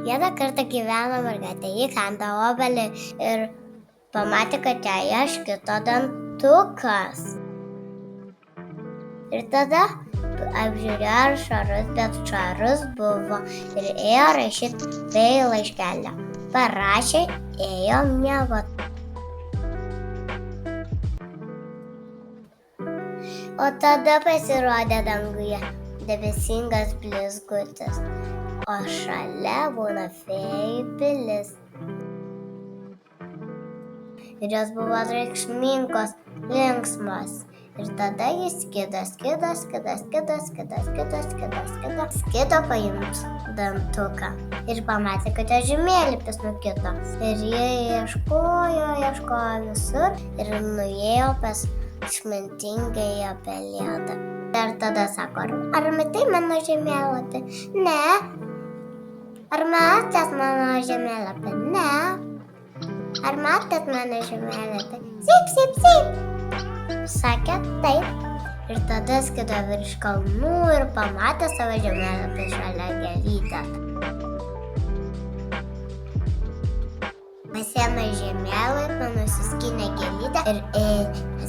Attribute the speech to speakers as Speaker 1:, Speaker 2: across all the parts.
Speaker 1: Vieną kartą gyveno mergaitė, ji kanda obelį ir pamatė, kad jai iškito dantukas. Ir tada apžiūrėjo, ar švarus, bet švarus buvo ir ėjo rašyti vėjų laiškelio. Parašė, ėjo miegoti. O tada pasirodė danguje debesingas blizgutis, o šalia būna fėjų pilis. Ir jos buvo reikšmingos, linksmos. Ir tada jis skido paims dantuką. Ir pamatė, kad jo žemėlapis nukito. Ir jie ieškojo visur ir nuėjo pas išmintingąją pelėdą. Ir tada sako, ar matai mano žemėlapį? Ne. Ar matėt mano žemėlapį? Ne. Ar matėt mano žemėlapį? Sip. Sakė taip. Ir tada skrido virš kalnų ir pamatė savo žemėlapį šalia gėlytę. Pasiėmė žemėlapį, nusiskynė gėlytę ir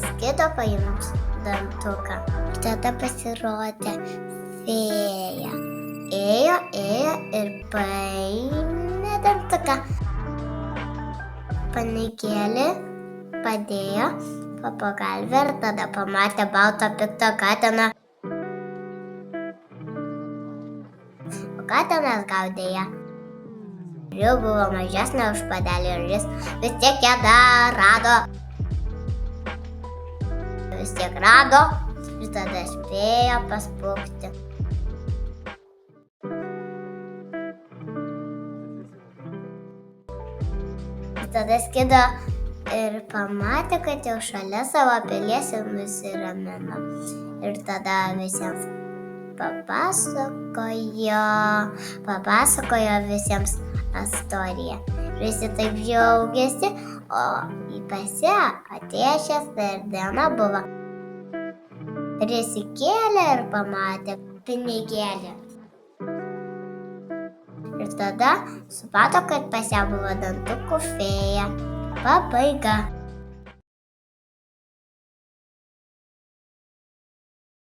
Speaker 1: skrido paims dantuką. Ir tada pasirodė fėja. Ėjo ir paėmė dantuką. Panikėlį padėjo po pagalvę ir tada pamatė baltą piktą katiną. O katinas gaudė ją. Ir jau buvo mažesnė už padelį ir jis vis tiek ją dar rado. Ir tada spėjo paspukti. Ir tada skido ir pamatė, kad jau šalia savo pilies ir nusiramino. Ir tada visiems papasakojo visiems istoriją. Visi taip džiaugiasi, o pas ją atėšęs ir diena buvo. Ir jis įkėlė ir pamatė pinigėlį. Ir tada suprato, kad pas ją buvo dantukų fėja. Pabaiga.